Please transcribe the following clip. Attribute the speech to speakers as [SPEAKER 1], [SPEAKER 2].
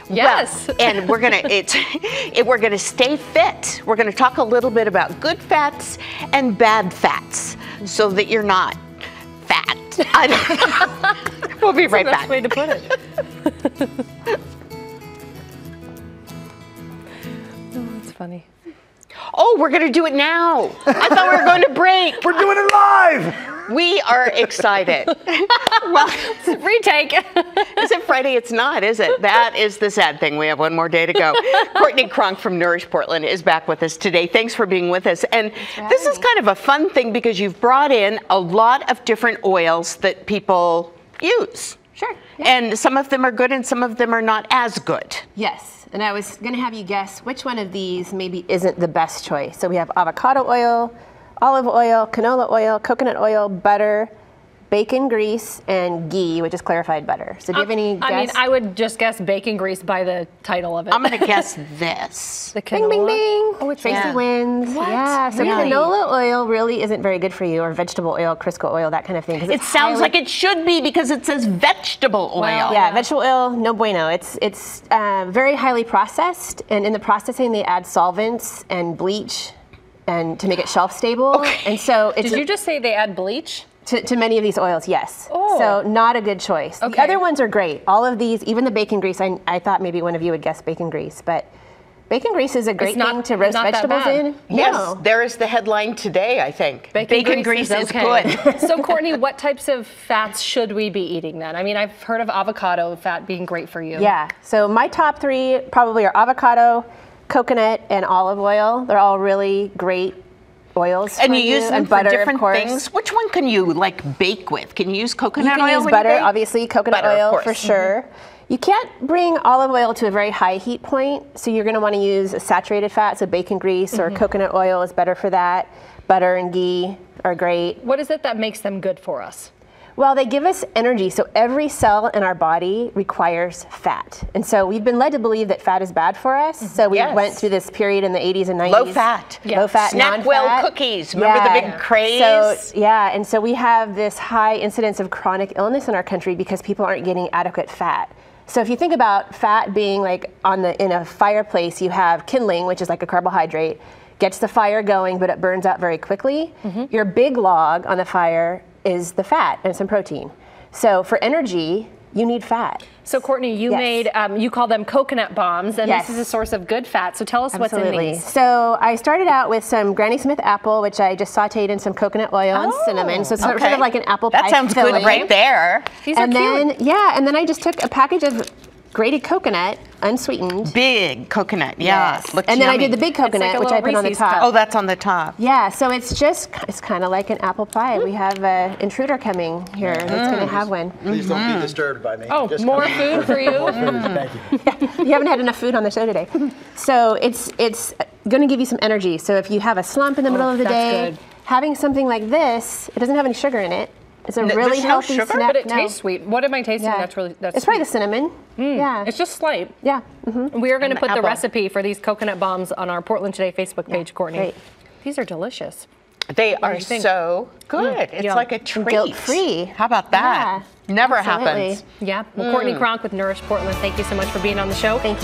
[SPEAKER 1] Yes.
[SPEAKER 2] Well, and we're gonna stay fit. We're gonna talk a little bit about good fats and bad fats, so that you're not fat. I don't know. We'll be right back.
[SPEAKER 1] That's the way to put it. Oh, that's funny.
[SPEAKER 2] Oh, we're gonna do it now. I thought we were going to break.
[SPEAKER 3] We're doing it live.
[SPEAKER 2] We are excited. Well,
[SPEAKER 1] Retake.
[SPEAKER 2] is it Friday? It's not, is it? That is the sad thing. We have one more day to go. Courtney Cronk from Nourish Portland is back with us today. Thanks for being with us. And this is kind of a fun thing because you've brought in a lot of different oils that people use.
[SPEAKER 4] Sure. Yeah.
[SPEAKER 2] And some of them are good and some of them are not as good.
[SPEAKER 4] Yes. And I was going to have you guess which one of these maybe isn't the best choice. So we have avocado oil, olive oil, canola oil, coconut oil, butter, bacon grease, and ghee, which is clarified butter. So do you have any guess?
[SPEAKER 1] I mean, I would just guess bacon grease by the title of it.
[SPEAKER 2] I'm going to guess this.
[SPEAKER 1] The
[SPEAKER 4] Bing,
[SPEAKER 1] canola.
[SPEAKER 4] bing, bing.
[SPEAKER 1] Oh, it's
[SPEAKER 4] Tracy wins.
[SPEAKER 1] What?
[SPEAKER 4] Yeah. So
[SPEAKER 2] Really?
[SPEAKER 4] canola oil really isn't very good for you, or vegetable oil, Crisco oil, that kind of thing. 'cause
[SPEAKER 2] It
[SPEAKER 4] it's
[SPEAKER 2] sounds
[SPEAKER 4] highly-
[SPEAKER 2] like it should be because it says vegetable oil.
[SPEAKER 1] Well,
[SPEAKER 4] Yeah, vegetable oil, no bueno. It's very highly processed, and in the processing they add solvents and bleach, and to make it shelf stable.
[SPEAKER 2] Okay.
[SPEAKER 4] And so it's
[SPEAKER 1] Did you just say they add bleach?
[SPEAKER 4] to many of these oils, yes.
[SPEAKER 1] Oh.
[SPEAKER 4] So not a good choice.
[SPEAKER 1] Okay.
[SPEAKER 4] The other ones are great. All of these, even the bacon grease. I thought maybe one of you would guess bacon grease, but bacon grease is a great
[SPEAKER 1] not-
[SPEAKER 4] thing to roast
[SPEAKER 1] not that
[SPEAKER 4] vegetables
[SPEAKER 1] bad.
[SPEAKER 4] in.
[SPEAKER 2] Yes,
[SPEAKER 4] No.
[SPEAKER 2] there is the headline today, I think.
[SPEAKER 1] Bacon
[SPEAKER 2] grease is
[SPEAKER 1] okay.
[SPEAKER 2] good.
[SPEAKER 1] So Courtney, what types of fats should we be eating then? I mean, I've heard of avocado fat being great for you.
[SPEAKER 4] Yeah. So my top three probably are avocado, coconut, and olive oil. They're all really great oils.
[SPEAKER 2] And
[SPEAKER 4] for
[SPEAKER 2] you use them
[SPEAKER 4] and
[SPEAKER 2] for
[SPEAKER 4] butter,
[SPEAKER 2] different
[SPEAKER 4] of course.
[SPEAKER 2] things. Which one can you like bake with? Can you use coconut
[SPEAKER 4] You can
[SPEAKER 2] oil
[SPEAKER 4] use
[SPEAKER 2] when you
[SPEAKER 4] butter,
[SPEAKER 2] bake?
[SPEAKER 4] obviously, coconut
[SPEAKER 2] Butter, of
[SPEAKER 4] oil
[SPEAKER 2] course.
[SPEAKER 4] for sure. You can't bring olive oil to a very high heat point, so you're going to want to use a saturated fat, so bacon grease or coconut oil is better for that. Butter and ghee are great.
[SPEAKER 1] What is it that makes them good for us?
[SPEAKER 4] Well, they give us energy, so every cell in our body requires fat. And so we've been led to believe that fat is bad for us, so we
[SPEAKER 2] Yes.
[SPEAKER 4] went through this period in the 80s and 90s.
[SPEAKER 2] Low fat.
[SPEAKER 1] Yeah.
[SPEAKER 4] Low fat,
[SPEAKER 2] Snackwell
[SPEAKER 4] non-fat.
[SPEAKER 2] cookies. Remember the big craze?
[SPEAKER 4] So, yeah, and so we have this high incidence of chronic illness in our country because people aren't getting adequate fat. So if you think about fat being like in a fireplace, you have kindling, which is like a carbohydrate, gets the fire going, but it burns out very quickly. Your big log on the fire is the fat and some protein. So for energy, you need fat.
[SPEAKER 1] So Courtney, you
[SPEAKER 4] Yes.
[SPEAKER 1] made, you call them coconut bombs, and
[SPEAKER 4] Yes.
[SPEAKER 1] this is a source of good fat. So tell us what's in
[SPEAKER 4] Absolutely.
[SPEAKER 1] these.
[SPEAKER 4] So I started out with some Granny Smith apple, which I just sauteed in some coconut oil and cinnamon. So it's sort
[SPEAKER 2] Okay.
[SPEAKER 4] of like an apple pie
[SPEAKER 2] That sounds
[SPEAKER 4] filling.
[SPEAKER 2] good right there.
[SPEAKER 1] These are
[SPEAKER 4] And
[SPEAKER 1] cute.
[SPEAKER 4] then, and then I just took a package of grated coconut, unsweetened.
[SPEAKER 2] Big coconut, yeah.
[SPEAKER 4] Yes.
[SPEAKER 2] Looks
[SPEAKER 4] And then I
[SPEAKER 2] yummy.
[SPEAKER 4] did the big
[SPEAKER 1] like
[SPEAKER 4] coconut,
[SPEAKER 1] a
[SPEAKER 4] which I
[SPEAKER 1] little
[SPEAKER 4] put on the
[SPEAKER 1] Reese's
[SPEAKER 4] top.
[SPEAKER 1] cup.
[SPEAKER 2] Oh, that's on the top.
[SPEAKER 4] Yeah, so it's kind of like an apple pie. We have an intruder coming here that's going to have one.
[SPEAKER 3] Please don't be disturbed by me.
[SPEAKER 1] Oh,
[SPEAKER 3] Just
[SPEAKER 1] more
[SPEAKER 3] come in.
[SPEAKER 1] food for you?
[SPEAKER 3] More food, thank you.
[SPEAKER 4] You haven't had enough food on the show today. So it's going to give you some energy. So if you have a slump in the middle of the
[SPEAKER 1] that's
[SPEAKER 4] day,
[SPEAKER 1] good.
[SPEAKER 4] having something like this, it doesn't have any sugar in it. It's a
[SPEAKER 2] No,
[SPEAKER 4] really
[SPEAKER 2] there's no
[SPEAKER 4] healthy
[SPEAKER 2] sugar?
[SPEAKER 4] snack.
[SPEAKER 1] But it
[SPEAKER 4] No.
[SPEAKER 1] tastes sweet. What am I tasting?
[SPEAKER 4] Yeah.
[SPEAKER 1] That's
[SPEAKER 4] it's probably the
[SPEAKER 1] sweet.
[SPEAKER 4] cinnamon. Yeah.
[SPEAKER 1] It's just slight.
[SPEAKER 4] Yeah.
[SPEAKER 1] We are going to
[SPEAKER 2] And
[SPEAKER 1] put the
[SPEAKER 2] apple.
[SPEAKER 1] recipe for these coconut bombs on our Portland Today Facebook page, Courtney.
[SPEAKER 4] great.
[SPEAKER 1] These are delicious.
[SPEAKER 2] They are
[SPEAKER 1] you think?
[SPEAKER 2] so good. It's
[SPEAKER 1] Yeah.
[SPEAKER 2] like a treat.
[SPEAKER 4] Guilt-free.
[SPEAKER 2] How about that?
[SPEAKER 4] Yeah,
[SPEAKER 2] Never
[SPEAKER 4] absolutely.
[SPEAKER 2] happens.
[SPEAKER 1] Yeah. Well, Courtney Cronk with Nourish Portland, thank you so much for being on the show.
[SPEAKER 4] Thank you.